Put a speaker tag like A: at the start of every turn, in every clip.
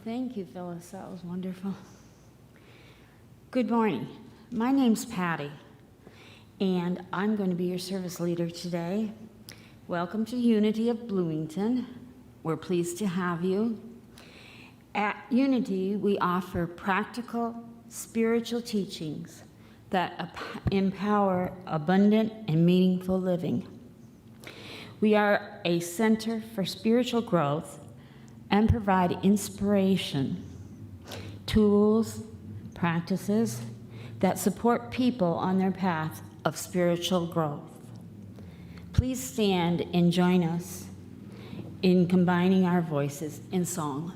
A: Thank you, Phyllis. That was wonderful. Good morning. My name's Patty, and I'm going to be your service leader today. Welcome to Unity of Bloomington. We're pleased to have you. At Unity, we offer practical, spiritual teachings that empower abundant and meaningful living. We are a center for spiritual growth and provide inspiration, tools, practices that support people on their path of spiritual growth. Please stand and join us in combining our voices in song.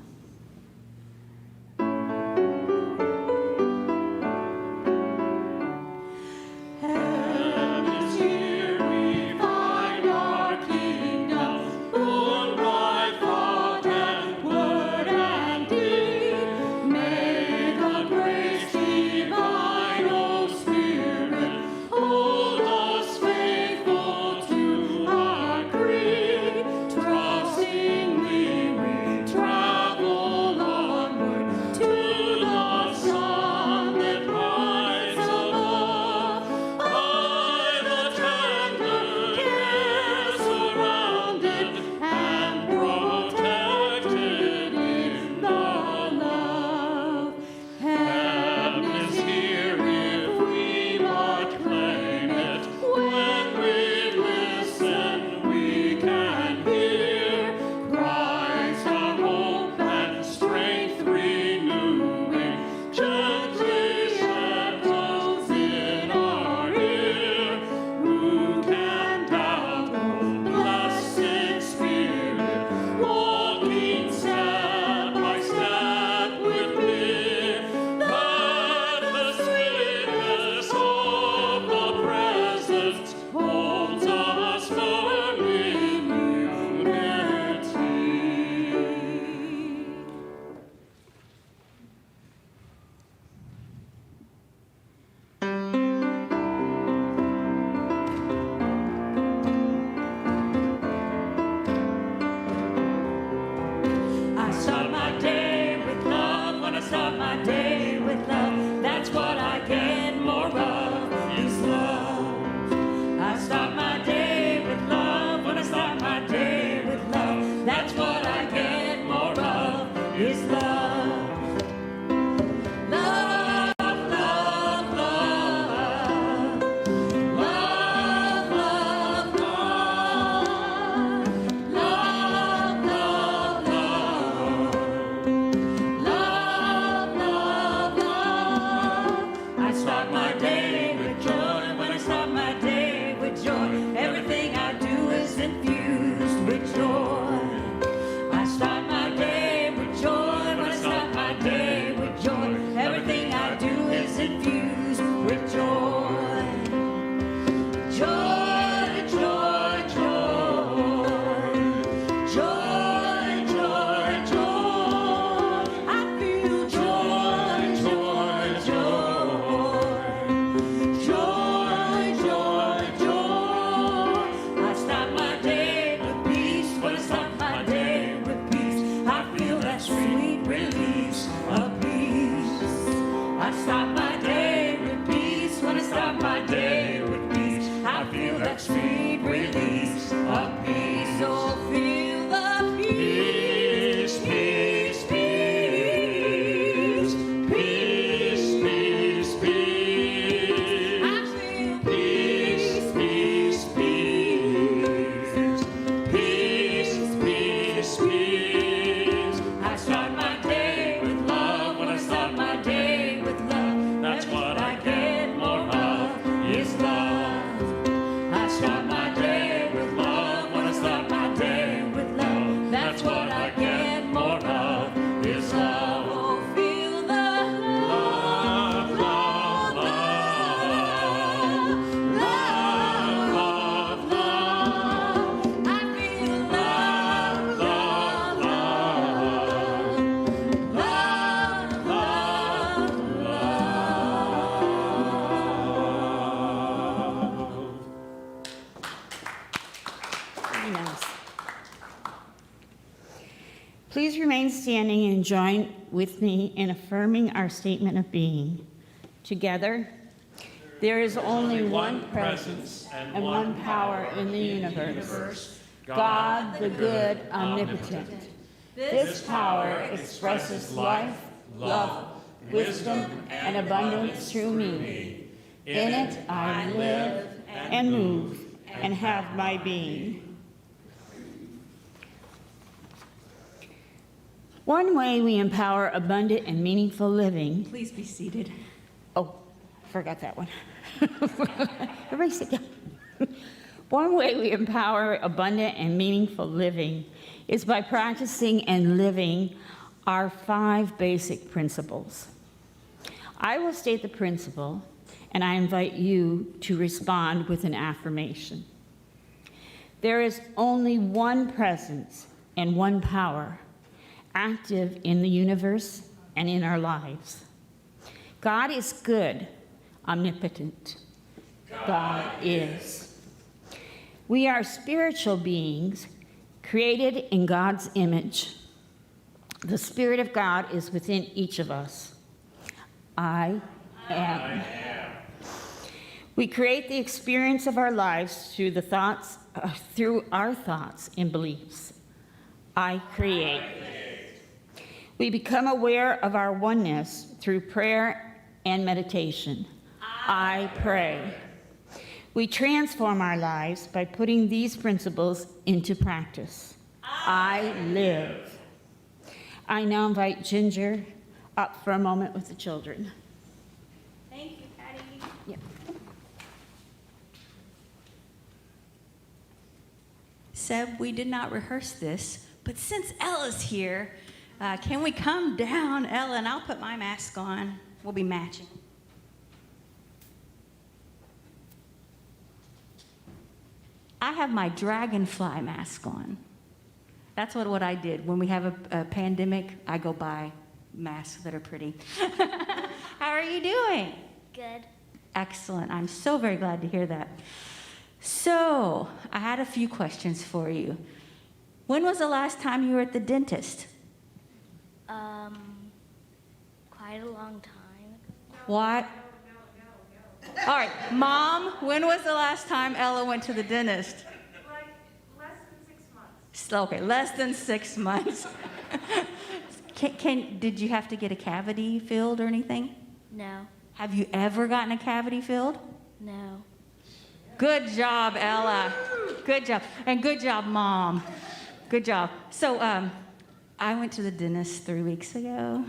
B: That's what I get more of is love. I start my
A: Please remain standing and join with me in affirming our statement of being. Together, there is only one presence and one power in the universe, God the good, omnipotent. This power expresses life, love, wisdom, and abundance through me. In it I live and move and have my being. One way we empower abundant and meaningful living.
B: Please be seated.
A: Oh, I forgot that one. Everybody sit down. One way we empower abundant and meaningful living is by practicing and living our 5 basic principles. I will state the principle, and I invite you to respond with an affirmation. There is only one presence and one power active in the universe and in our lives. God is good, omnipotent. God is. We are spiritual beings created in God's image. The Spirit of God is within each of us. I am. We create the experience of our lives through our thoughts and beliefs. I create. We become aware of our oneness through prayer and meditation. I pray. We transform our lives by putting these principles into practice. I live. I now invite Ginger up for a moment with the children.
B: Thank you, Patty.
A: Yeah.
B: Seb, we did not rehearse this, but since Ella's here, can we come down, Ella, and I'll put my mask on. We'll be matching. I have my dragonfly mask on. That's what I did. When we have a pandemic, I go buy masks that are pretty. How are you doing?
C: Good.
B: Excellent. I'm so very glad to hear that. So, I had a few questions for you. When was the last time you were at the dentist?
C: Quite a long time.
B: What? All right, Mom, when was the last time Ella went to the dentist?
D: Like less than 6 months.
B: Okay, less than 6 months. Did you have to get a cavity filled or anything?
C: No.
B: Have you ever gotten a cavity filled?
C: No.
B: Good job, Ella. Good job. And good job, Mom. Good job. So, I went to the dentist 3 weeks ago.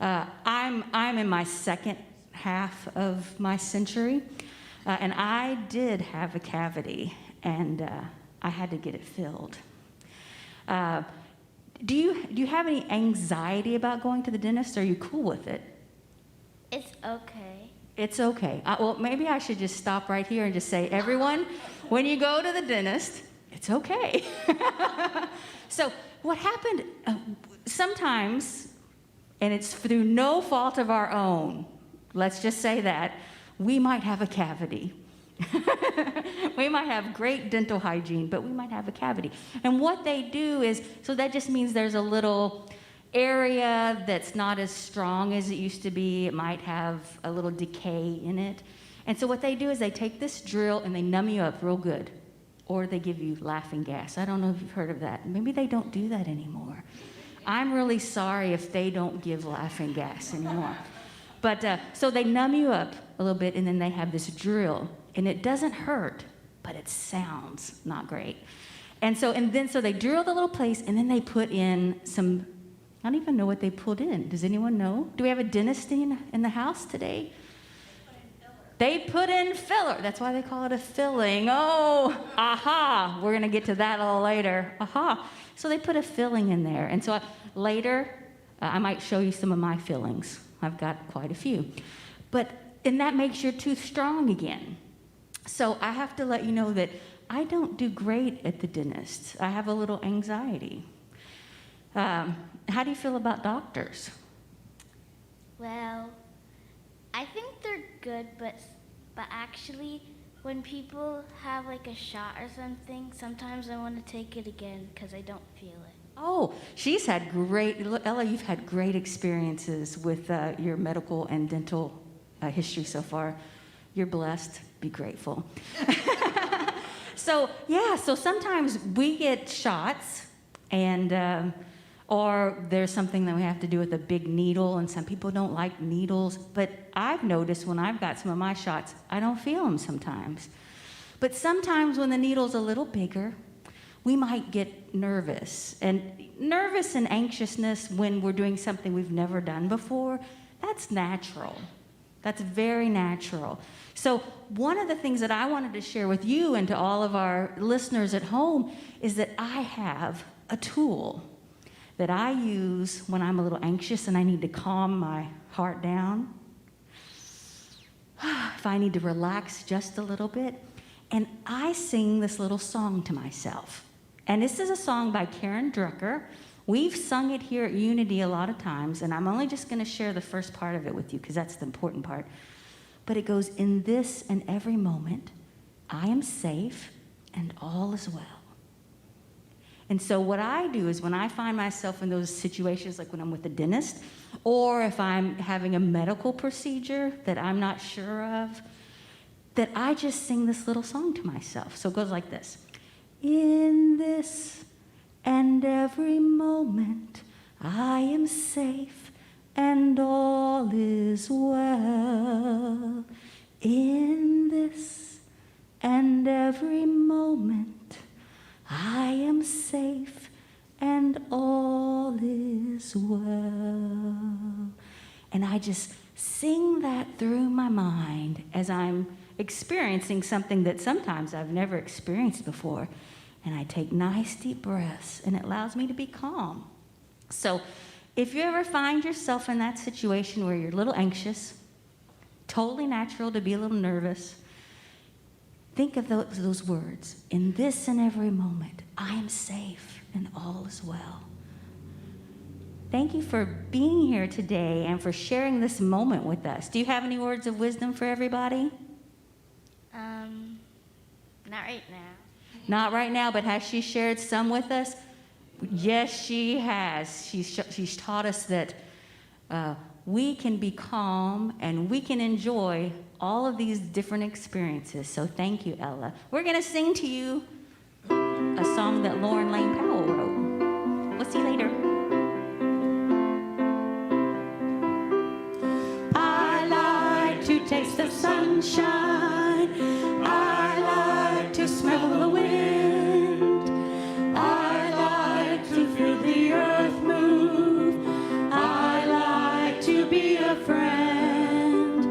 B: I'm in my second half of my century, and I did have a cavity, and I had to get it filled. Do you have any anxiety about going to the dentist? Or are you cool with it?
C: It's okay.
B: It's okay. Well, maybe I should just stop right here and just say, everyone, when you go to the dentist, it's okay. So what happened, sometimes, and it's through no fault of our own, let's just say that, we might have a cavity. We might have great dental hygiene, but we might have a cavity. And what they do is, so that just means there's a little area that's not as strong as it used to be. It might have a little decay in it. And so what they do is they take this drill and they numb you up real good. Or they give you laughing gas. I don't know if you've heard of that. Maybe they don't do that anymore. I'm really sorry if they don't give laughing gas anymore. But so they numb you up a little bit, and then they have this drill, and it doesn't hurt, but it sounds not great. And so they drill the little place, and then they put in some. I don't even know what they put in. Does anyone know? Do we have a dentist in the house today? They put in filler. That's why they call it a filling. Oh, aha. We're going to get to that a little later. Aha. So they put a filling in there. And so later, I might show you some of my fillings. I've got quite a few. And that makes your tooth strong again. So I have to let you know that I don't do great at the dentist. I have a little anxiety. How do you feel about doctors?
C: Well, I think they're good, but actually, when people have like a shot or something, sometimes I want to take it again because I don't feel it.
B: Oh, she's had great, Ella, you've had great experiences with your medical and dental history so far. You're blessed. Be grateful. So, yeah, so sometimes we get shots, and or there's something that we have to do with a big needle, and some people don't like needles. But I've noticed when I've got some of my shots, I don't feel them sometimes. But sometimes when the needle's a little bigger, we might get nervous. And nervous and anxiousness when we're doing something we've never done before, that's natural. That's very natural. So one of the things that I wanted to share with you and to all of our listeners at home is that I have a tool that I use when I'm a little anxious and I need to calm my heart down. If I need to relax just a little bit. And I sing this little song to myself. And this is a song by Karen Drucker. We've sung it here at Unity a lot of times, and I'm only just going to share the first part of it with you because that's the important part. But it goes, in this and every moment, I am safe and all is well. And so what I do is when I find myself in those situations, like when I'm with the dentist, or if I'm having a medical procedure that I'm not sure of, that I just sing this little song to myself. So it goes like this. In this and every moment, I am safe and all is well. In this and every moment, I am safe and all is well. And I just sing that through my mind as I'm experiencing something that sometimes I've never experienced before. And I take nice deep breaths, and it allows me to be calm. So if you ever find yourself in that situation where you're a little anxious, totally natural to be a little nervous, think of those words. In this and every moment, I am safe and all is well. Thank you for being here today and for sharing this moment with us. Do you have any words of wisdom for everybody?
C: Not right now.
B: Not right now, but has she shared some with us? Yes, she has. She's taught us that we can be calm and we can enjoy all of these different experiences. So thank you, Ella. We're going to sing to you a song that Lauren Lane Powell wrote. We'll see you later.
E: I like to taste the sunshine. I like to smell the wind. I like to feel the earth move. I like to be a friend.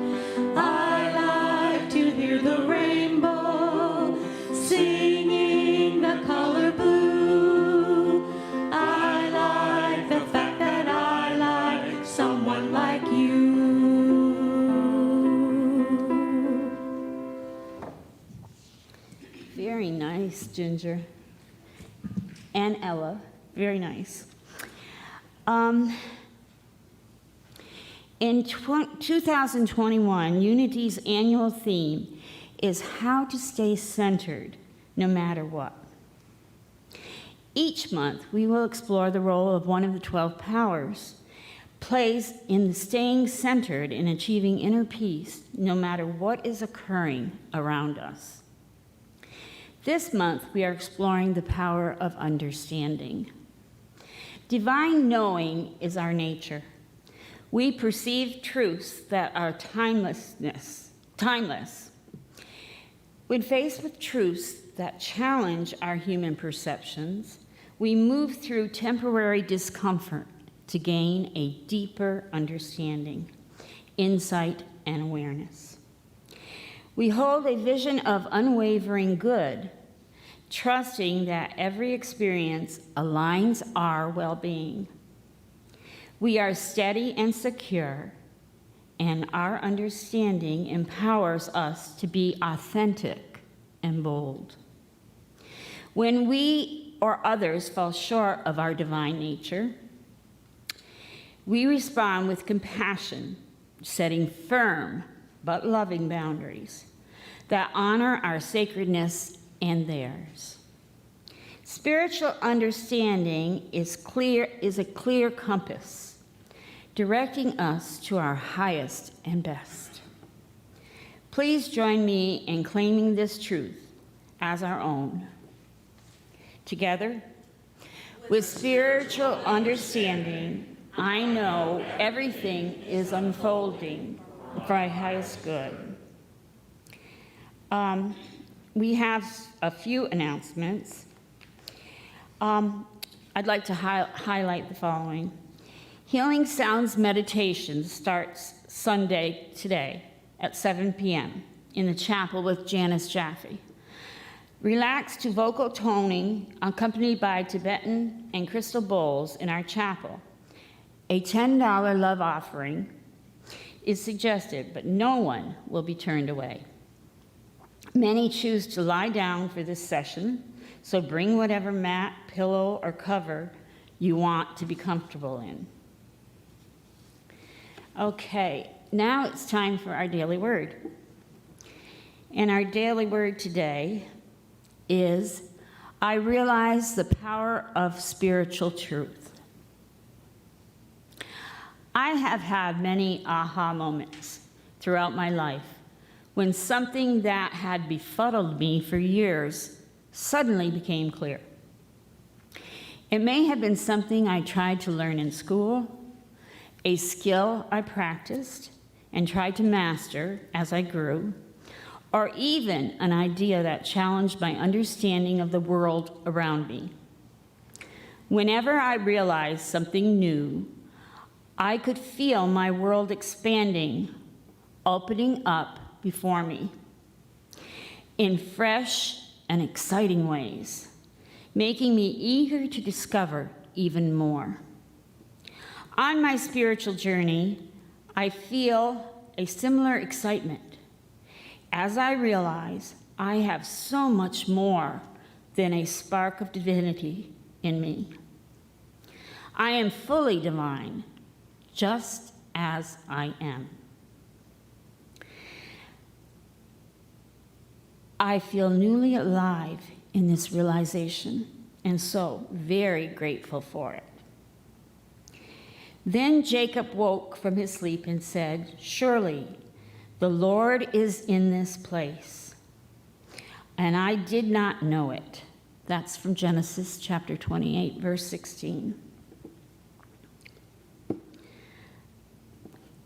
E: I like to hear the rainbow singing the color blue. I like the fact that I like someone like you.
A: Very nice, Ginger. And Ella, very nice. In 2021, Unity's annual theme is how to stay centered no matter what. Each month, we will explore the role of one of the 12 powers plays in staying centered and achieving inner peace no matter what is occurring around us. This month, we are exploring the power of understanding. Divine knowing is our nature. We perceive truths that are timeless. When faced with truths that challenge our human perceptions, we move through temporary discomfort to gain a deeper understanding, insight, and awareness. We hold a vision of unwavering good, trusting that every experience aligns our well-being. We are steady and secure, and our understanding empowers us to be authentic and bold. When we or others fall short of our divine nature, we respond with compassion, setting firm but loving boundaries that honor our sacredness and theirs. Spiritual understanding is a clear compass, directing us to our highest and best. Please join me in claiming this truth as our own. Together, with spiritual understanding, I know everything is unfolding for our highest good. We have a few announcements. I'd like to highlight the following. Healing Sounds Meditation starts Sunday today at 7 p.m. in the chapel with Janice Jaffe. Relax to vocal toning accompanied by Tibetan and crystal bowls in our chapel. A $10 love offering is suggested, but no one will be turned away. Many choose to lie down for this session, so bring whatever mat, pillow, or cover you want to be comfortable in. Okay, now it's time for our daily word. And our daily word today is, I realize the power of spiritual truth. I have had many aha moments throughout my life when something that had befuddled me for years suddenly became clear. It may have been something I tried to learn in school, a skill I practiced and tried to master as I grew, or even an idea that challenged my understanding of the world around me. Whenever I realized something new, I could feel my world expanding, opening up before me in fresh and exciting ways, making me eager to discover even more. On my spiritual journey, I feel a similar excitement as I realize I have so much more than a spark of divinity in me. I am fully divine, just as I am. I feel newly alive in this realization, and so very grateful for it. Then Jacob woke from his sleep and said, "Surely the Lord is in this place, and I did not know it." That's from Genesis chapter 28, verse 16.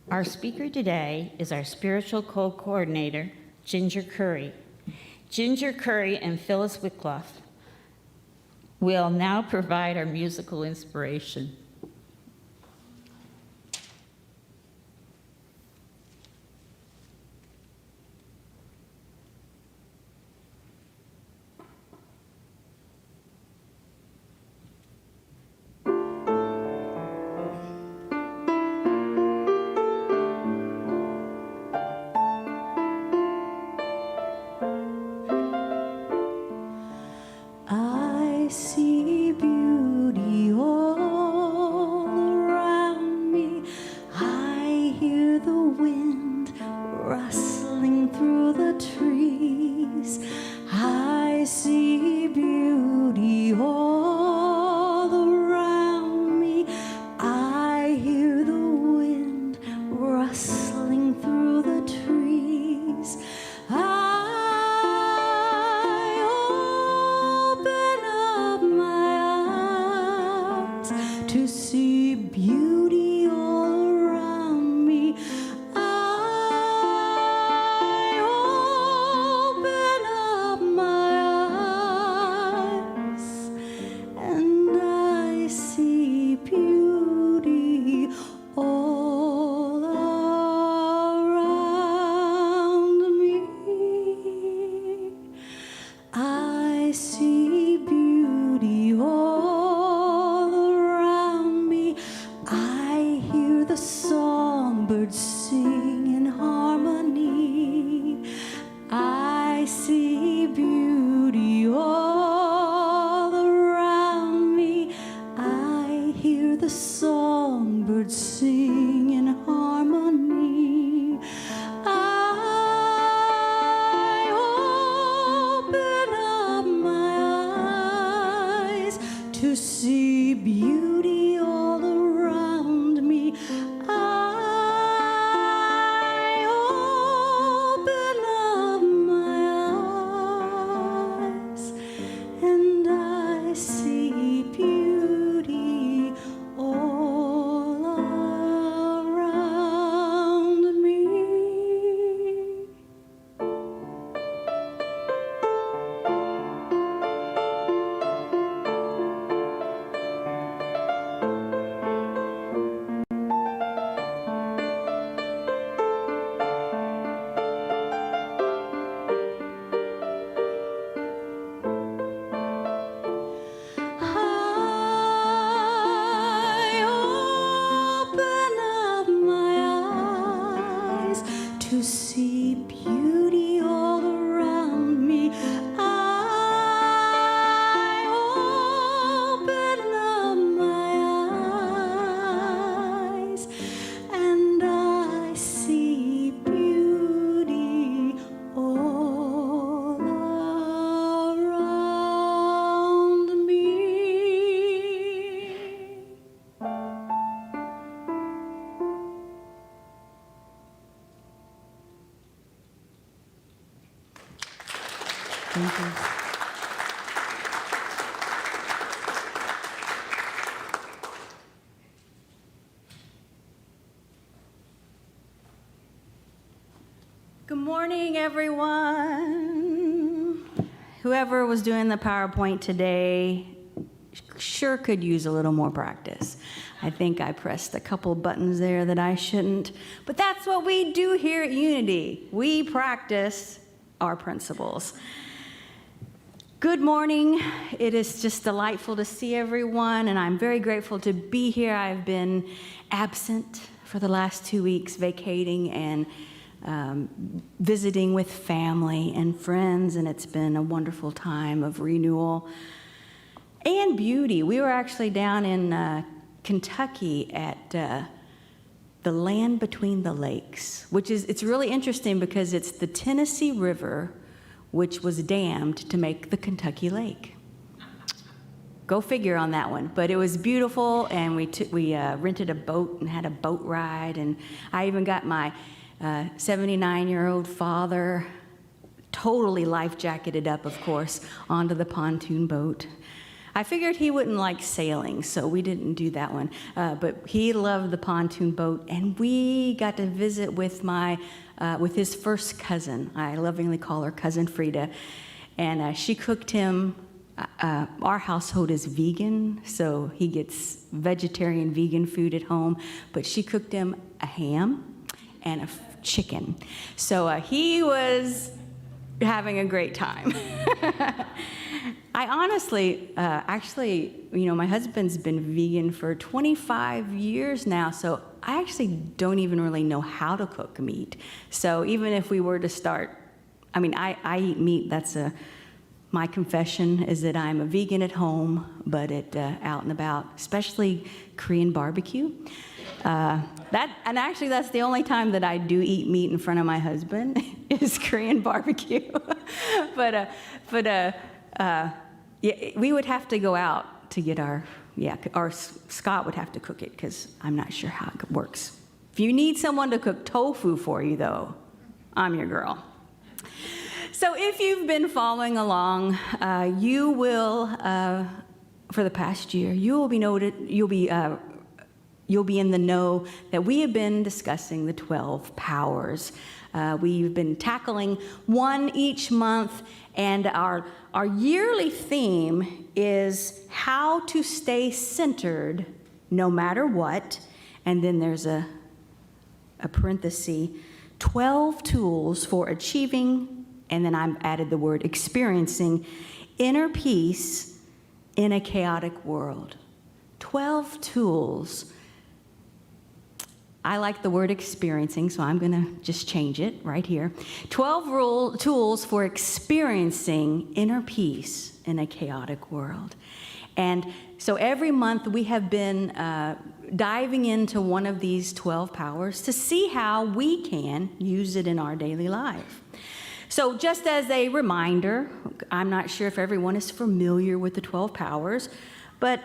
A: Our speaker today is our spiritual co-coordinator, Ginger Curry. Ginger Curry and Phyllis Wyckoff will now provide our musical inspiration.
E: I see beauty all
A: Thank you.
E: Good morning, everyone. Whoever was doing the PowerPoint today sure could use a little more practice. I think I pressed a couple buttons there that I shouldn't, but that's what we do here at Unity. We practice our principles. Good morning. It is just delightful to see everyone, and I'm very grateful to be here. I've been absent for the last 2 weeks, vacating and visiting with family and friends, and it's been a wonderful time of renewal and beauty. We were actually down in Kentucky at the land between the lakes, it's really interesting because it's the Tennessee River, which was dammed to make the Kentucky Lake. Go figure on that one. But it was beautiful, and we rented a boat and had a boat ride, and I even got my 79-year-old father, totally life jacketed up, of course, onto the pontoon boat. I figured he wouldn't like sailing, so we didn't do that one. But he loved the pontoon boat, and we got to visit with with his first cousin. I lovingly call her Cousin Frida, and she cooked him. Our household is vegan, so he gets vegetarian, vegan food at home. But she cooked him a ham and a chicken, so he was having a great time. I honestly, actually, my husband's been vegan for 25 years now, so I actually don't even really know how to cook meat. So even if we were to start, I eat meat. That's my confession is that I'm a vegan at home, but out and about, especially Korean barbecue. Actually, that's the only time that I do eat meat in front of my husband is Korean barbecue. Yeah, we would have to go out to get or Scott would have to cook it because I'm not sure how it works. If you need someone to cook tofu for you, though, I'm your girl. So if you've been following along, you will, for the past year, you'll be in the know that we have been discussing the 12 powers. We've been tackling one each month, and our yearly theme is how to stay centered no matter what, and then there's a parenthesis, 12 tools for achieving, and then I've added the word experiencing, inner peace in a chaotic world. 12 tools. I like the word experiencing, so I'm going to just change it right here. 12 tools for experiencing inner peace in a chaotic world. And so every month we have been diving into one of these 12 powers to see how we can use it in our daily life. So just as a reminder, I'm not sure if everyone is familiar with the 12 powers, but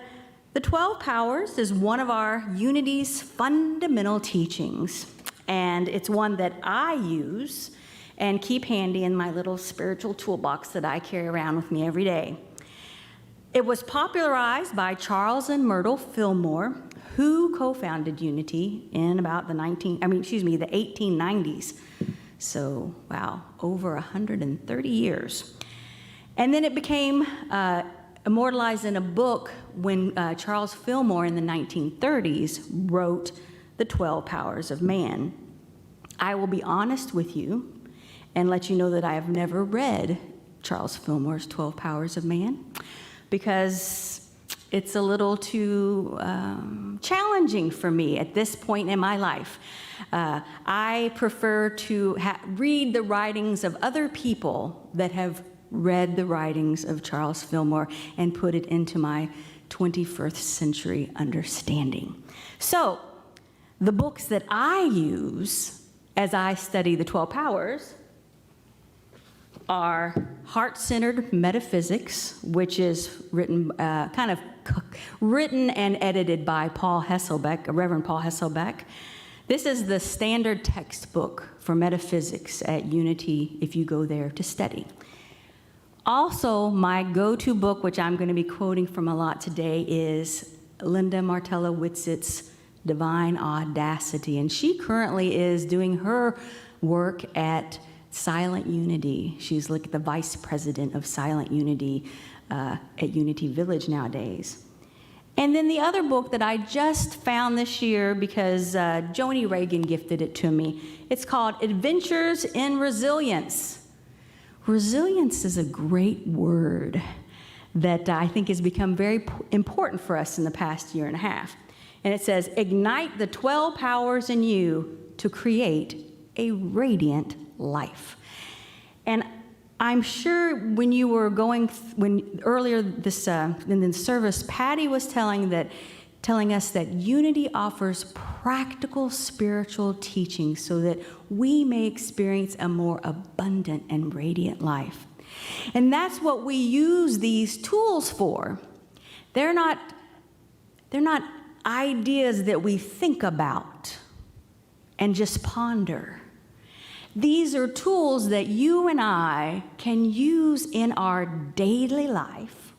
E: the 12 powers is one of our Unity's fundamental teachings, and it's one that I use and keep handy in my little spiritual toolbox that I carry around with me every day. It was popularized by Charles and Myrtle Fillmore, who co-founded Unity in about the 1890s. So, wow, over 130 years. And then it became immortalized in a book when Charles Fillmore in the 1930s wrote The 12 Powers of Man. I will be honest with you and let you know that I have never read Charles Fillmore's 12 Powers of Man because it's a little too challenging for me at this point in my life. I prefer to read the writings of other people that have read the writings of Charles Fillmore and put it into my 21st century understanding. So, the books that I use as I study the 12 powers are Heart-Centered Metaphysics, which is written and edited by Paul Hesselbeck, Reverend Paul Hesselbeck. This is the standard textbook for metaphysics at Unity if you go there to study.
B: Also, my go-to book, which I'm going to be quoting from a lot today, is Linda Martella Witzett's Divine Audacity. And she currently is doing her work at Silent Unity. She's like the vice president of Silent Unity at Unity Village nowadays. And then the other book that I just found this year because Joni Reagan gifted it to me, it's called Adventures in Resilience. Resilience is a great word that I think has become very important for us in the past year and a half. And it says, ignite the 12 powers in you to create a radiant life. And I'm sure when you were earlier this in the service, Patty was telling us that Unity offers practical spiritual teaching so that we may experience a more abundant and radiant life. And that's what we use these tools for. They're not ideas that we think about and just ponder. These are tools that you and I can use in our daily life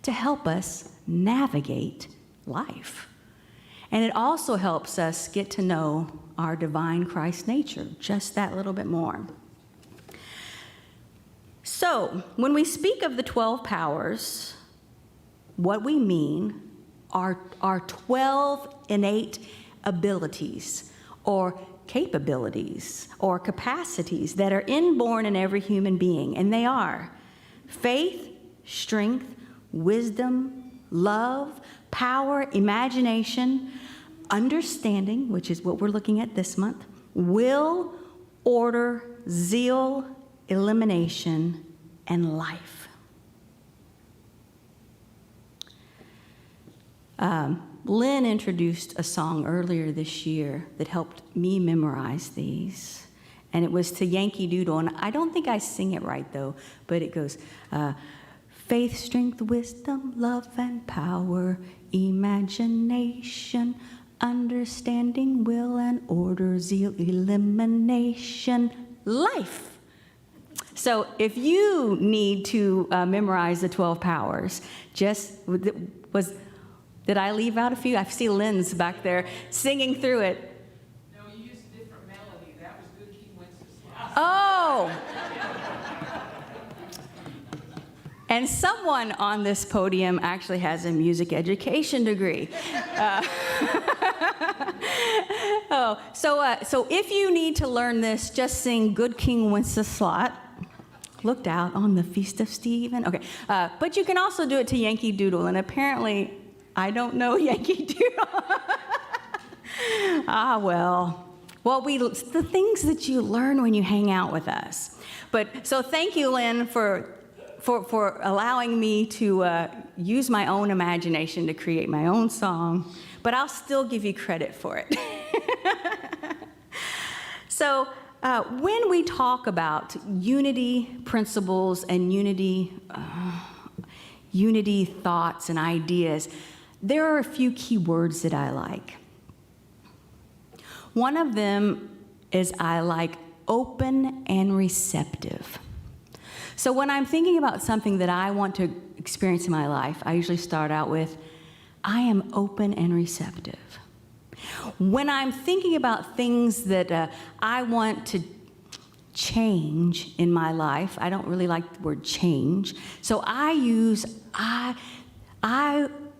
B: to help us navigate life. And it also helps us get to know our divine Christ nature just that little bit more. So, when we speak of the 12 powers, what we mean are 12 innate abilities or capabilities or capacities that are inborn in every human being, and they are faith, strength, wisdom, love, power, imagination, understanding, which is what we're looking at this month, will, order, zeal, elimination, and life. Lynn introduced a song earlier this year that helped me memorize these. And it was to Yankee Doodle. And I don't think I sing it right, though. But it goes, faith, strength, wisdom, love, and power, imagination, understanding, will, and order, zeal, elimination, life. So if you need to memorize the 12 powers, did I leave out a few? I see Lynn's back there singing through it.
F: No, you used a different melody. That was Good King Wenceslas.
B: Oh! And someone on this podium actually has a music education degree. So if you need to learn this, just sing Good King Wenceslas. Looked out on the feast of Stephen. Okay, but you can also do it to Yankee Doodle, and apparently I don't know Yankee Doodle. Well, the things that you learn when you hang out with us. But so thank you, Lynn, for allowing me to use my own imagination to create my own song. But I'll still give you credit for it. So when we talk about unity principles and unity thoughts and ideas, there are a few key words that I like. One of them is I like open and receptive. So when I'm thinking about something that I want to experience in my life, I usually start out with, I am open and receptive. When I'm thinking about things that I want to change in my life, I don't really like the word change, so I use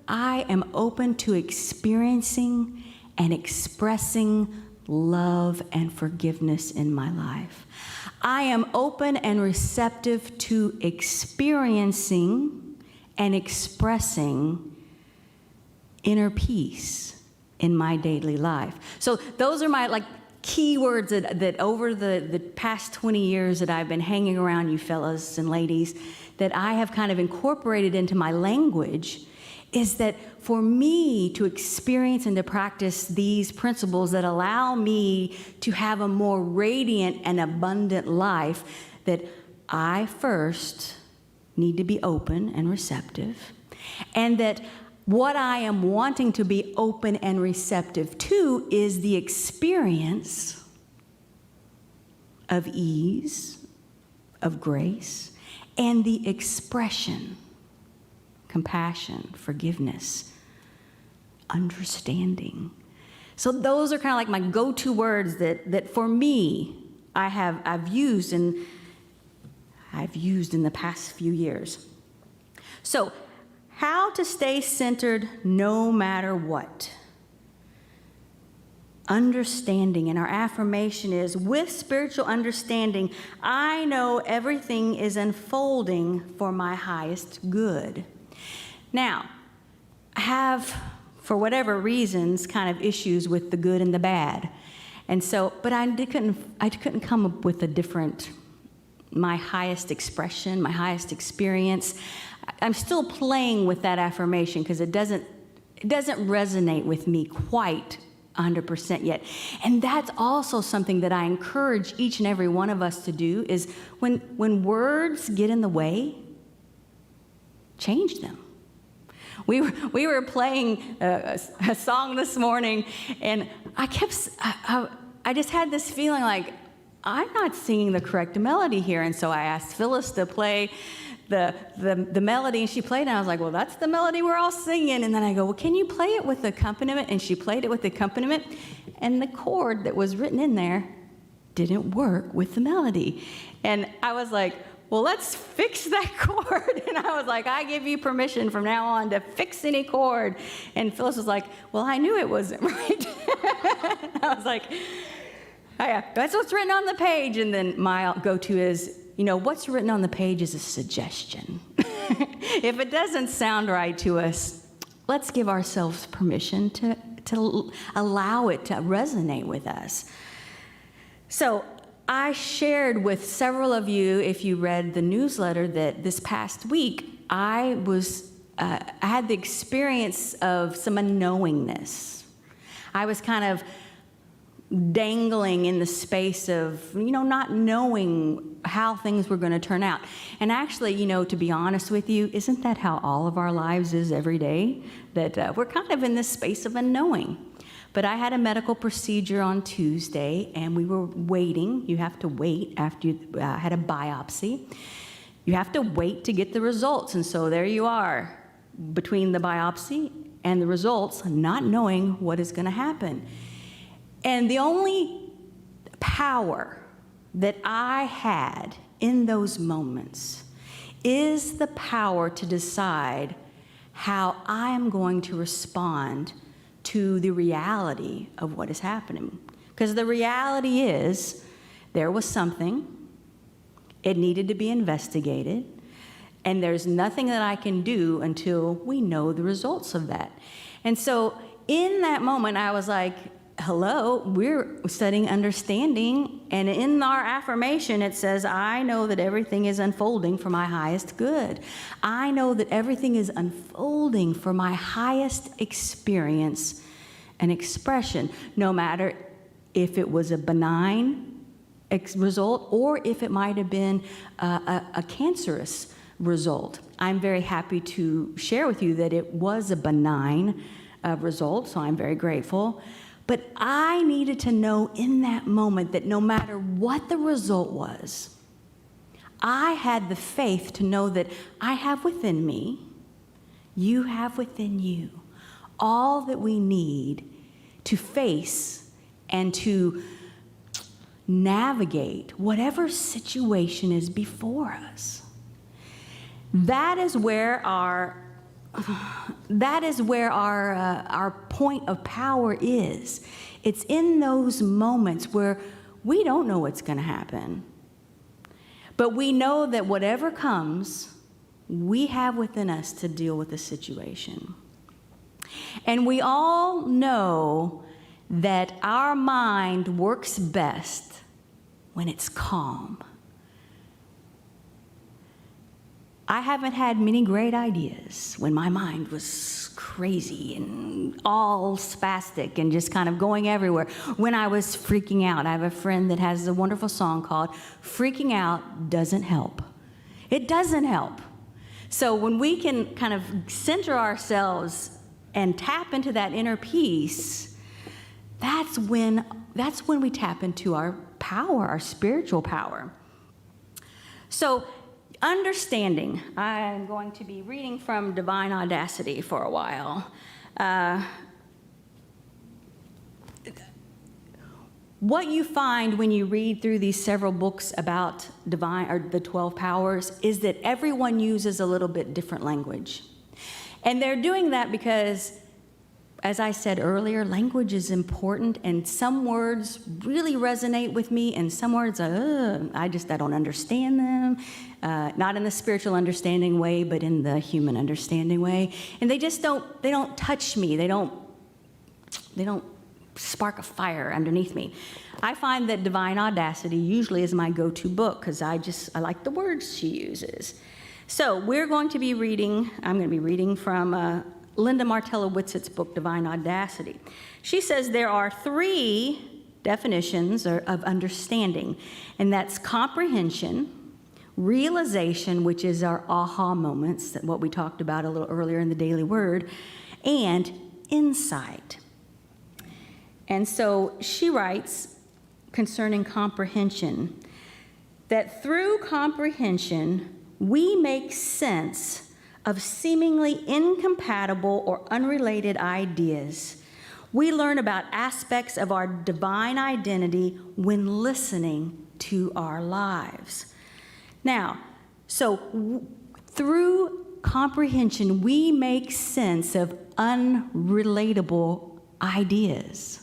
B: I am open to experiencing and expressing love and forgiveness in my life. I am open and receptive to experiencing and expressing inner peace in my daily life. So those are my key words that over the past 20 years that I've been hanging around you fellas and ladies that I have kind of incorporated into my language is that for me to experience and to practice these principles that allow me to have a more radiant and abundant life, that I first need to be open and receptive, and that what I am wanting to be open and receptive to is the experience of ease, of grace, and the expression, compassion, forgiveness, understanding. So those are kind of like my go-to words that for me, I've used in the past few years. So, how to stay centered no matter what. Understanding, and our affirmation is, with spiritual understanding, I know everything is unfolding for my highest good. Now, I have, for whatever reasons, kind of issues with the good and the bad. And so, but I couldn't come up with a different, my highest expression, my highest experience. I'm still playing with that affirmation because it doesn't resonate with me quite 100% yet. And that's also something that I encourage each and every one of us to do, is when words get in the way, change them. We were playing a song this morning, and I just had this feeling like, I'm not singing the correct melody here. And so I asked Phyllis to play the melody, and she played it, and I was like, well, that's the melody we're all singing. And then I go, well, can you play it with accompaniment? And she played it with accompaniment, and the chord that was written in there didn't work with the melody. And I was like, well, let's fix that chord. And I was like, I give you permission from now on to fix any chord. And Phyllis was like, well, I knew it wasn't right. I was like, oh, yeah, that's what's written on the page. And then my go-to is, what's written on the page is a suggestion. If it doesn't sound right to us, let's give ourselves permission to allow it to resonate with us. So I shared with several of you, if you read the newsletter, that this past week I had the experience of some unknowingness. I was kind of dangling in the space of, not knowing how things were going to turn out. And actually, to be honest with you, isn't that how all of our lives is every day? That we're kind of in this space of unknowing. But I had a medical procedure on Tuesday, and we were waiting. You have to wait after you had a biopsy. You have to wait to get the results. And so there you are, between the biopsy and the results, not knowing what is going to happen. And the only power that I had in those moments is the power to decide how I'm going to respond to the reality of what is happening. Because the reality is, there was something, it needed to be investigated, and there's nothing that I can do until we know the results of that. And so in that moment, I was like, hello, we're studying understanding, and in our affirmation it says, I know that everything is unfolding for my highest good. I know that everything is unfolding for my highest experience and expression, no matter if it was a benign result or if it might have been a cancerous result. I'm very happy to share with you that it was a benign result, so I'm very grateful. But I needed to know in that moment that no matter what the result was, I had the faith to know that I have within me, you have within you, all that we need to face and to navigate whatever situation is before us. That is where our point of power is. It's in those moments where we don't know what's going to happen, but we know that whatever comes, we have within us to deal with the situation. And we all know that our mind works best when it's calm. I haven't had many great ideas when my mind was crazy and all spastic and just kind of going everywhere. When I was freaking out, I have a friend that has a wonderful song called Freaking Out Doesn't Help. It doesn't help. So when we can kind of center ourselves and tap into that inner peace, that's when we tap into our power, our spiritual power. So understanding. I'm going to be reading from Divine Audacity for a while. What you find when you read through these several books about divine or the 12 powers is that everyone uses a little bit different language. And they're doing that because, as I said earlier, language is important, and some words really resonate with me, and some words, I don't understand them. Not in the spiritual understanding way, but in the human understanding way. And they don't touch me. They don't spark a fire underneath me. I find that Divine Audacity usually is my go-to book because I like the words she uses. So I'm going to be reading from Linda Martella Whitsett's book, Divine Audacity. She says there are 3 definitions of understanding, and that's comprehension, realization, which is our aha moments, what we talked about a little earlier in the Daily Word, and insight. And so she writes concerning comprehension that through comprehension, we make sense of seemingly incompatible or unrelated ideas. We learn about aspects of our divine identity when listening to our lives. Now, through comprehension, we make sense of unrelatable ideas.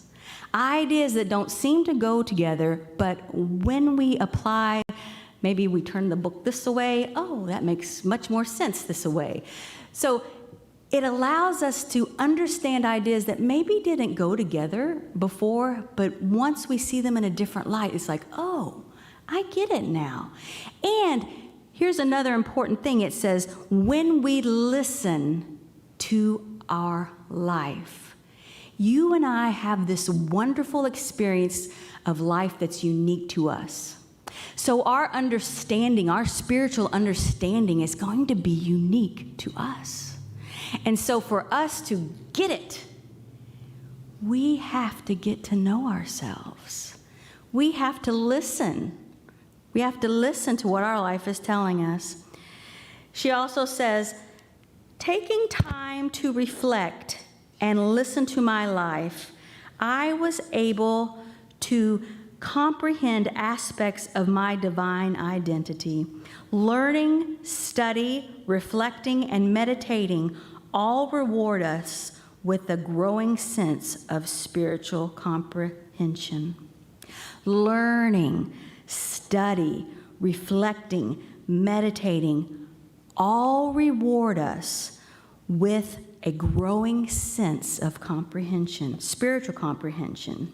B: Ideas that don't seem to go together, but when we apply, maybe we turn the book this way, that makes much more sense this way. So it allows us to understand ideas that maybe didn't go together before, but once we see them in a different light, it's like, I get it now. And here's another important thing. It says, when we listen to our life. You and I have this wonderful experience of life that's unique to us. So our understanding, our spiritual understanding is going to be unique to us. And so for us to get it, we have to get to know ourselves. We have to listen. We have to listen to what our life is telling us. She also says, taking time to reflect and listen to my life, I was able to comprehend aspects of my divine identity. Learning, study, reflecting, and meditating all reward us with a growing sense of spiritual comprehension. Learning, study, reflecting, meditating all reward us with a growing sense of comprehension, spiritual comprehension.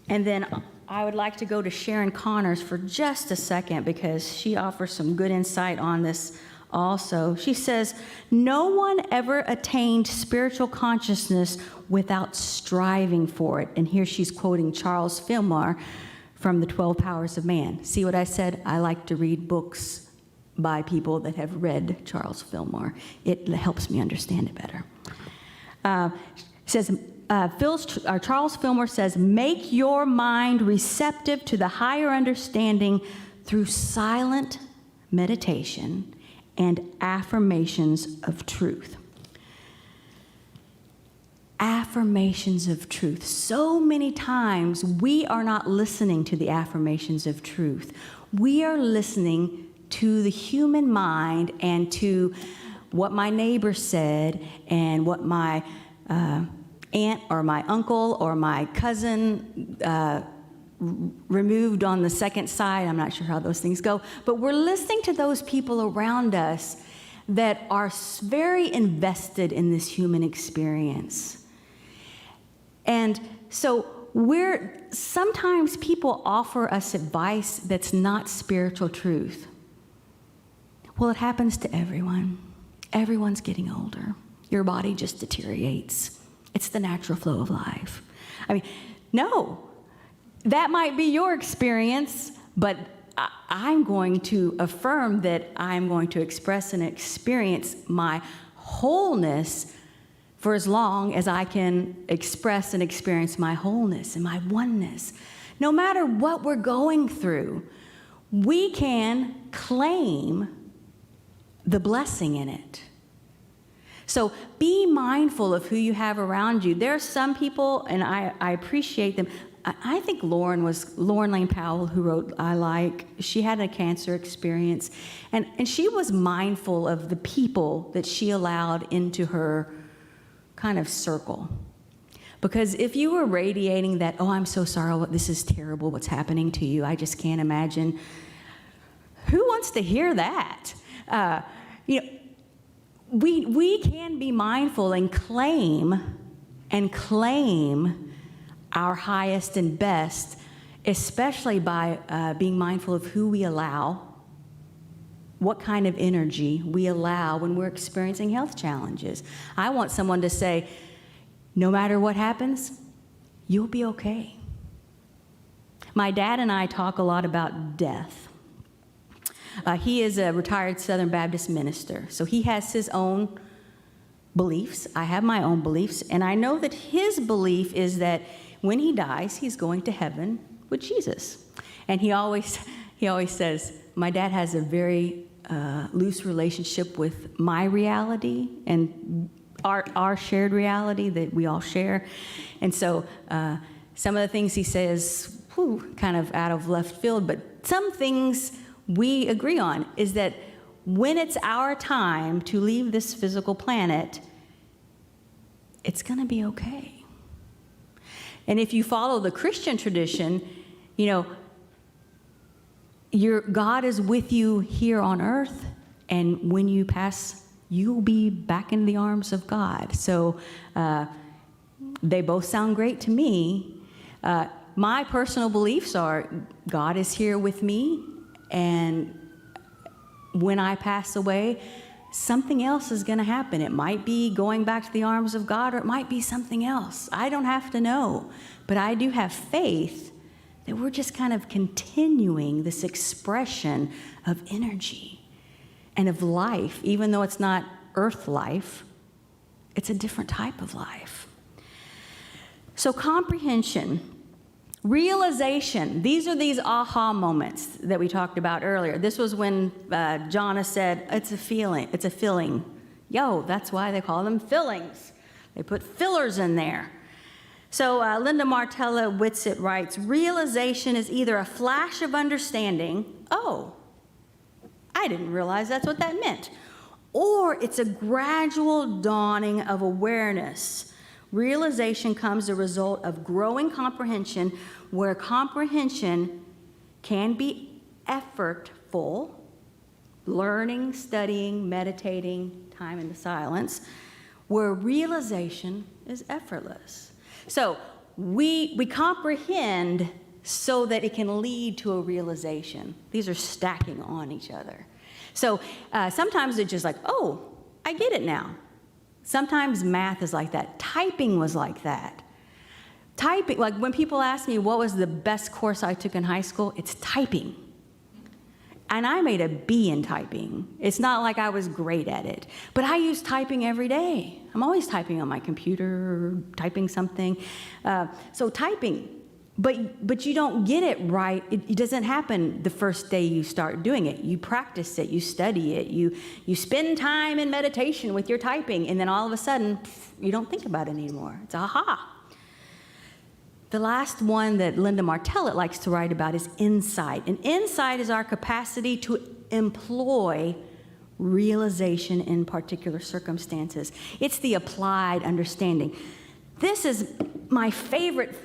B: And then I would like to go to Sharon Connors for just a second because she offers some good insight on this also. She says, no one ever attained spiritual consciousness without striving for it. And here she's quoting Charles Fillmore from The 12 Powers of Man. See what I said? I like to read books by people that have read Charles Fillmore. It helps me understand it better. Charles Fillmore says, make your mind receptive to the higher understanding through silent meditation and affirmations of truth. Affirmations of truth. So many times we are not listening to the affirmations of truth. We are listening to the human mind and to what my neighbor said and what my aunt or my uncle or my cousin removed on the second side. I'm not sure how those things go. But we're listening to those people around us that are very invested in this human experience. And so sometimes people offer us advice that's not spiritual truth. Well, it happens to everyone. Everyone's getting older. Your body just deteriorates. It's the natural flow of life. No, that might be your experience, but I'm going to affirm that I'm going to express and experience my wholeness for as long as I can express and experience my wholeness and my oneness. No matter what we're going through, we can
E: claim the blessing in it. So be mindful of who you have around you. There are some people, and I appreciate them. I think Lauren Lane Powell, who wrote I Like, she had a cancer experience, and she was mindful of the people that she allowed into her kind of circle. Because if you were radiating that, oh, I'm so sorry, this is terrible, what's happening to you, I just can't imagine, who wants to hear that? We can be mindful and claim our highest and best, especially by being mindful of who we allow, what kind of energy we allow when we're experiencing health challenges. I want someone to say, no matter what happens, you'll be okay. My dad and I talk a lot about death. He is a retired Southern Baptist minister, so he has his own beliefs. I have my own beliefs, and I know that his belief is that when he dies, he's going to heaven with Jesus. And he always says, my dad has a very loose relationship with my reality and our shared reality that we all share. And so some of the things he says, kind of out of left field, but some things we agree on is that when it's our time to leave this physical planet, it's going to be okay. And if you follow the Christian tradition, God is with you here on earth, and when you pass, you'll be back in the arms of God. So they both sound great to me. My personal beliefs are God is here with me, and when I pass away, something else is going to happen. It might be going back to the arms of God, or it might be something else. I don't have to know, but I do have faith that we're just kind of continuing this expression of energy and of life. Even though it's not earth life, it's a different type of life. So comprehension, realization, these are these aha moments that we talked about earlier. This was when Jonna said, it's a filling. That's why they call them fillings. They put fillers in there. So Linda Martella Whitsitt writes, realization is either a flash of understanding, oh, I didn't realize that's what that meant, or it's a gradual dawning of awareness. Realization comes as a result of growing comprehension, where comprehension can be effortful, learning, studying, meditating, time in the silence, where realization is effortless. So we comprehend so that it can lead to a realization. These are stacking on each other. So sometimes it's just like, oh, I get it now. Sometimes math is like that. Typing was like that. Typing, like when people ask me what was the best course I took in high school, it's typing. And I made a B in typing. It's not like I was great at it, but I use typing every day. I'm always typing on my computer, typing something. So typing, but you don't get it right. It doesn't happen the first day you start doing it. You practice it, you study it, you spend time in meditation with your typing, and then all of a sudden, you don't think about it anymore. It's aha. The last one that Linda Martellett likes to write about is insight. And insight is our capacity to employ realization in particular circumstances. It's the applied understanding. This is my favorite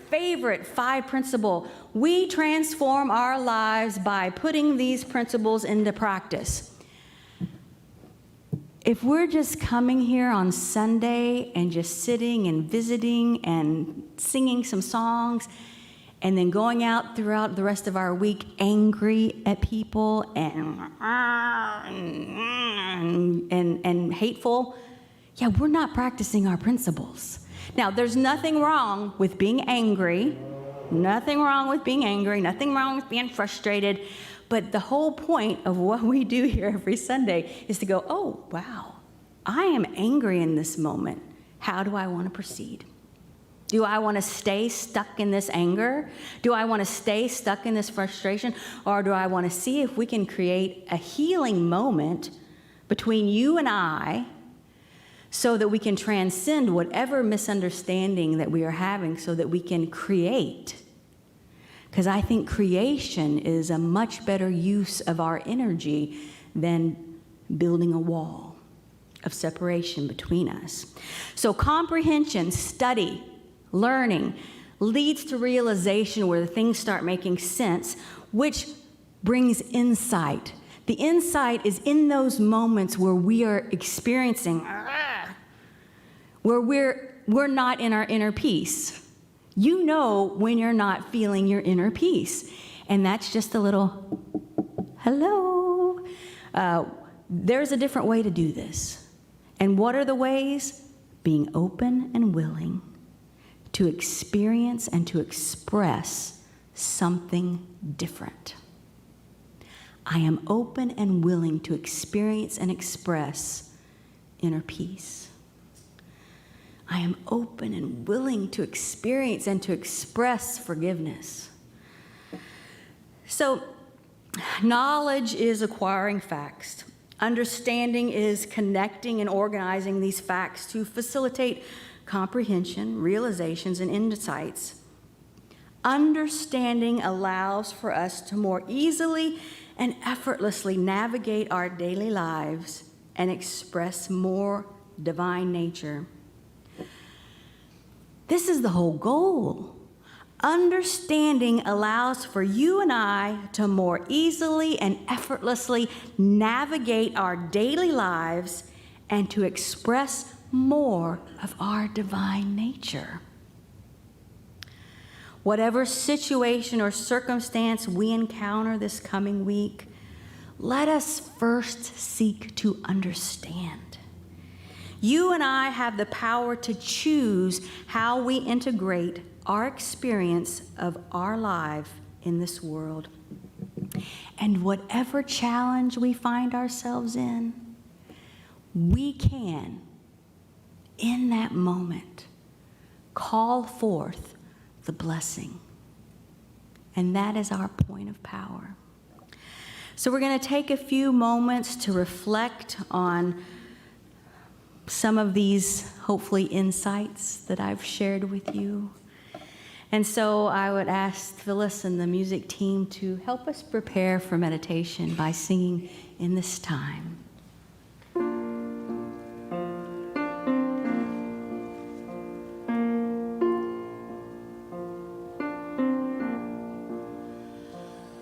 E: 5 principle. We transform our lives by putting these principles into practice. If we're just coming here on Sunday and just sitting and visiting and singing some songs and then going out throughout the rest of our week angry at people and hateful, we're not practicing our principles. Now, there's nothing wrong with being angry, nothing wrong with being frustrated. But the whole point of what we do here every Sunday is to go, oh, wow, I am angry in this moment. How do I want to proceed?
B: Do I want to stay stuck in this anger? Do I want to stay stuck in this frustration? Or do I want to see if we can create a healing moment between you and I so that we can transcend whatever misunderstanding that we are having so that we can create? Because I think creation is a much better use of our energy than building a wall of separation between us. So comprehension, study, learning leads to realization where the things start making sense, which brings insight. The insight is in those moments where we are experiencing, where we're not in our inner peace. You know when you're not feeling your inner peace. And that's just a little, hello. There's a different way to do this. And what are the ways? Being open and willing to experience and to express something different. I am open and willing to experience and express inner peace. I am open and willing to experience and to express forgiveness. So, knowledge is acquiring facts. Understanding is connecting and organizing these facts to facilitate comprehension, realizations, and insights. Understanding allows for us to more easily and effortlessly navigate our daily lives and express more divine nature. This is the whole goal. Understanding allows for you and I to more easily and effortlessly navigate our daily lives and to express more of our divine nature. Whatever situation or circumstance we encounter this coming week, let us first seek to understand. You and I have the power to choose how we integrate our experience of our life in this world. And whatever challenge we find ourselves in, we can, in that moment, call forth the blessing. And that is our point of power. So we're going to take a few moments to reflect on some of these, hopefully, insights that I've shared with you. And so I would ask Phyllis and the music team to help us prepare for meditation by singing in this time.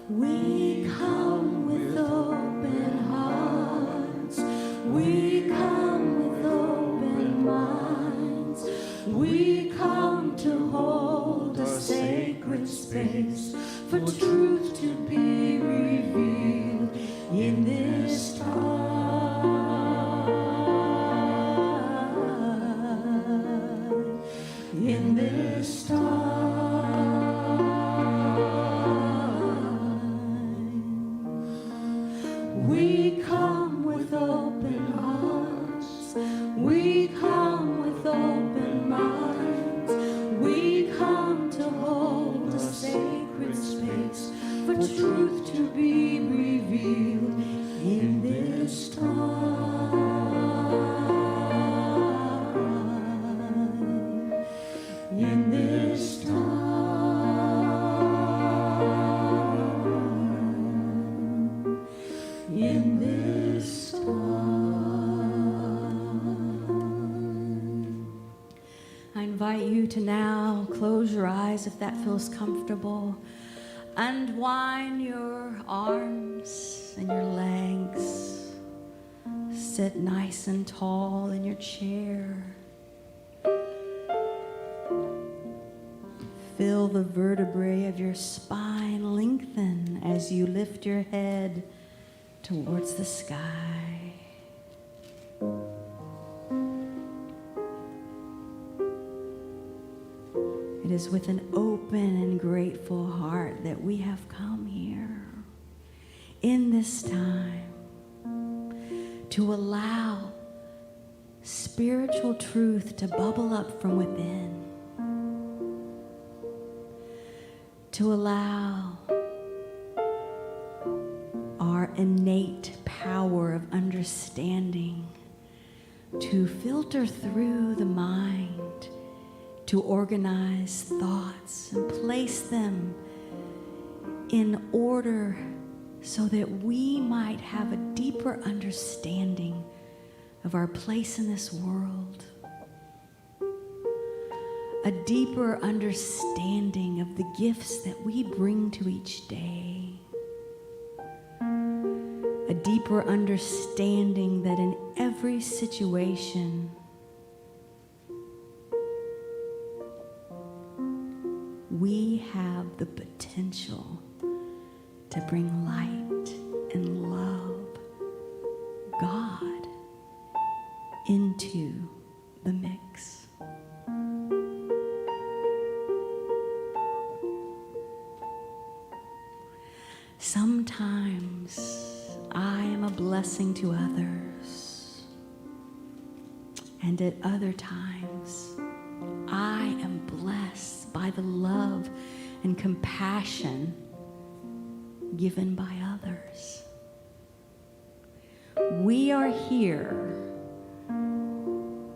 E: We come with open hearts. We come with open minds. We come to hold a sacred space for truth to be revealed in this time. In this time. We come with open hearts. We come with open minds. We come to hold a sacred space for truth to be revealed in this time. In this time. In this time.
B: I invite you to now close your eyes if that feels comfortable. Unwind your arms and your legs. Sit nice and tall in your chair. Feel the vertebrae of your spine lengthen as you lift your head towards the sky. It is with an open and grateful heart that we have come here in this time to allow spiritual truth to bubble up from within.
E: to allow our innate power of understanding to filter through the mind, to organize thoughts and place them in order so that we might have a deeper understanding of our place in this world, a deeper understanding of the gifts that we bring to each day, a deeper understanding that in every situation we have the potential to bring light and love, God, into the mix. Sometimes I am a blessing to others, and at other times I am blessed by the love and compassion given by others. We are here.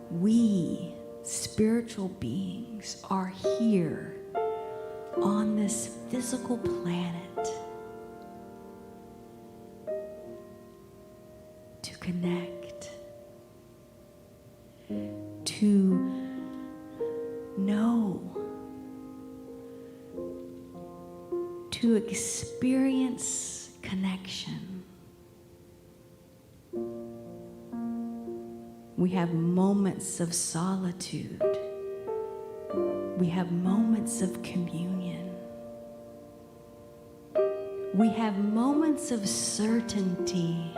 E: We, spiritual beings, are here on this physical planet to connect, to know, to experience connection. We have moments of solitude. We have moments of communion. We have moments of certainty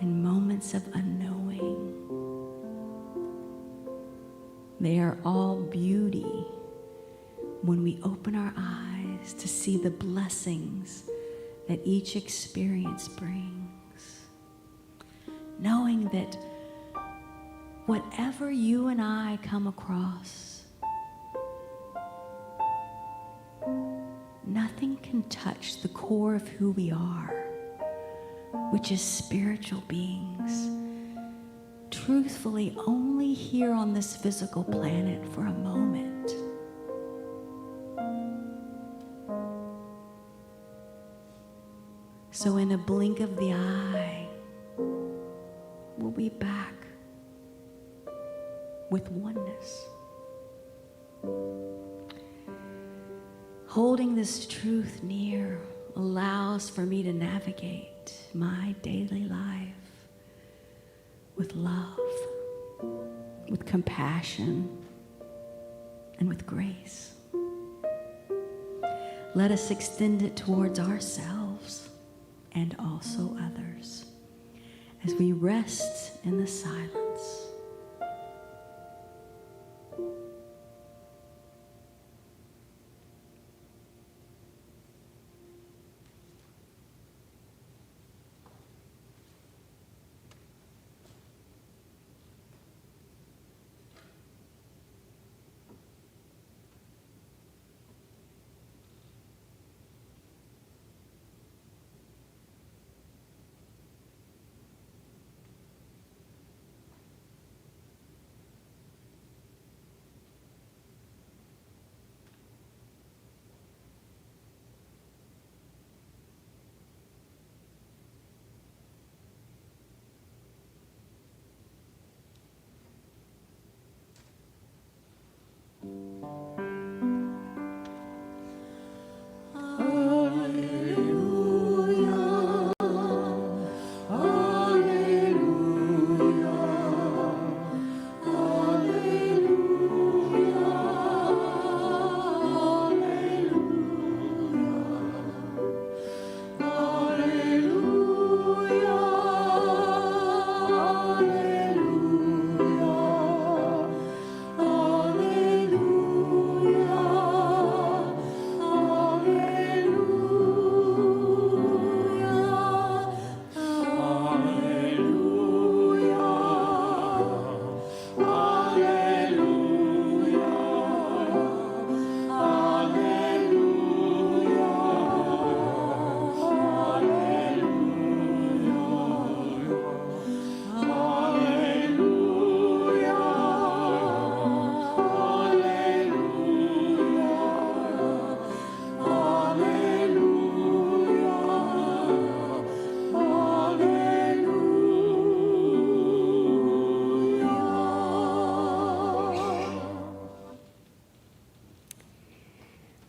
E: and moments of unknowing. They are all beauty when we open our eyes to see the blessings that each experience brings. Knowing that whatever you and I come across, nothing can touch the core of who we are, which is spiritual beings, truthfully only here on this physical planet for a moment. So in a blink of the eye, we'll be back with oneness. Holding this truth near allows for me to navigate my daily life with love, with compassion, and with grace. Let us extend it towards ourselves and also others as we rest in the silence.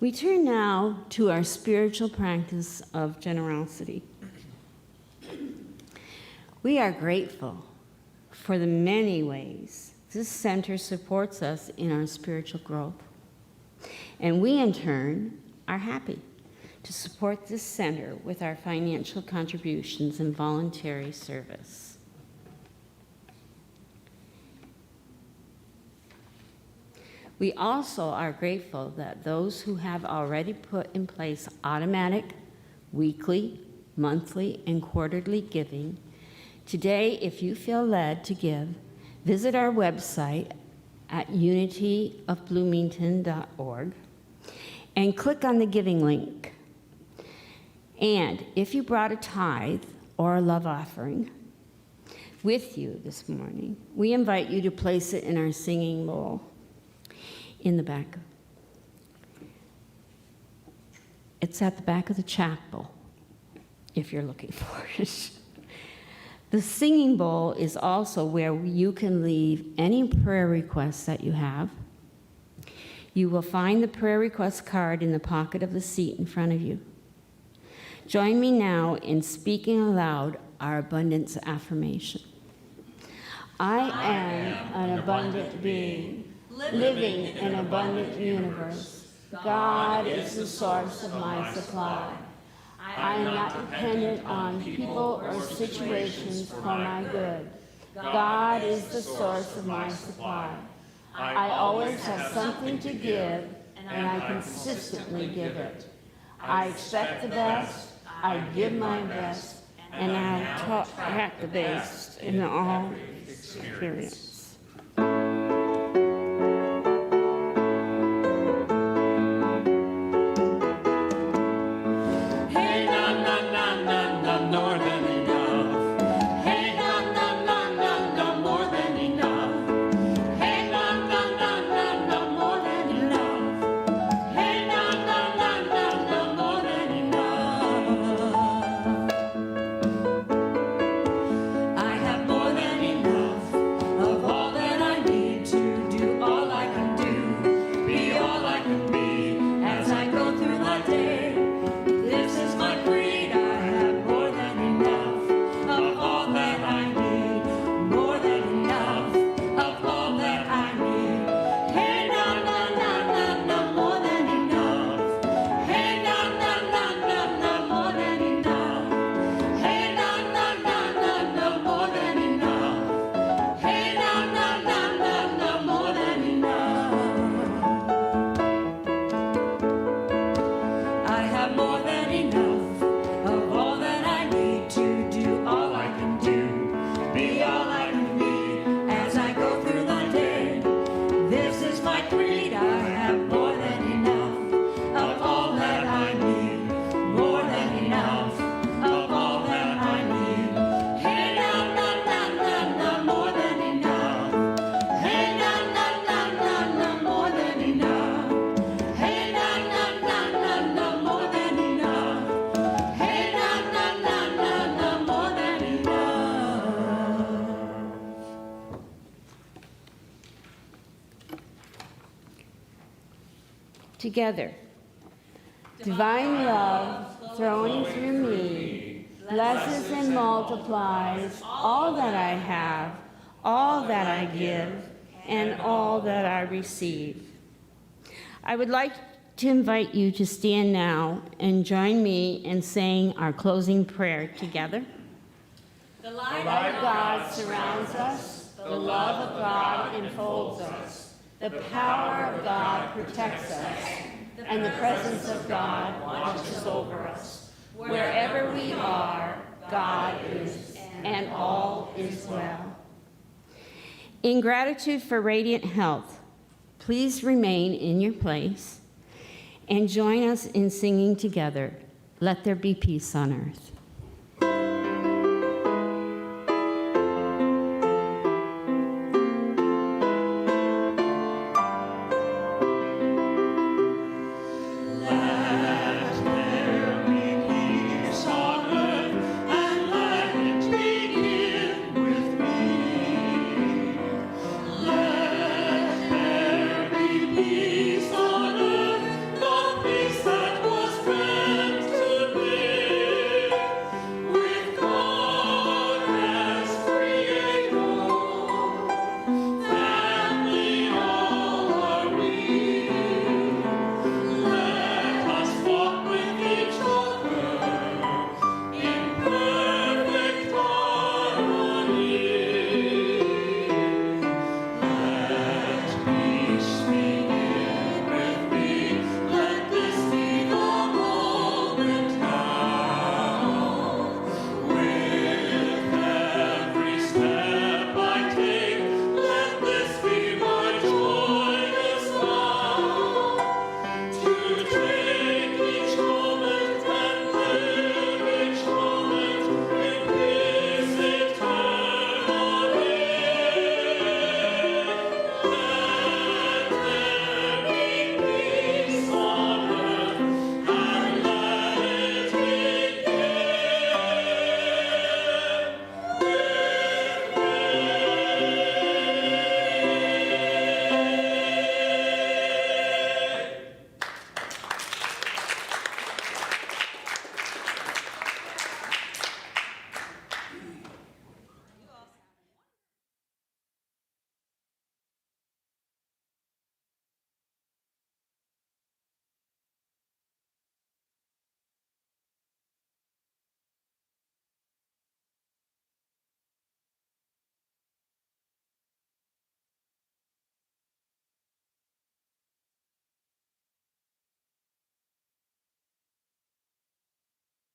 A: We turn now to our spiritual practice of generosity. We are grateful for the many ways this center supports us in our spiritual growth. And we, in turn, are happy to support this center with our financial contributions and voluntary service. We also are grateful that those who have already put in place automatic, weekly, monthly, and quarterly giving, today, if you feel led to give, visit our website at unityofbloomington.org and click on the giving link. And if you brought a tithe or a love offering with you this morning, we invite you to place it in our singing bowl in the back. It's at the back of the chapel, if you're looking for it. The singing bowl is also where you can leave any prayer requests that you have. You will find the prayer request card in the pocket of the seat in front of you. Join me now in speaking aloud our abundance affirmation. I am an abundant being, living in an abundant universe. God is the source of my supply. I am not dependent on people or situations for my good. God is the source of my supply. I always have something to give, and I consistently give it. I expect the best, I give my best, and I attract the best in all experience. Together. Divine love flowing through me blesses and multiplies all that I have, all that I give, and all that I receive. I would like to invite you to stand now and join me in saying our closing prayer together. The light of God surrounds us, the love of God enfolds us. The power of God protects us, and the presence of God watches over us. Wherever we are, God is, and all is well. In gratitude for radiant health, please remain in your place and join us in singing together, "Let There Be Peace on Earth."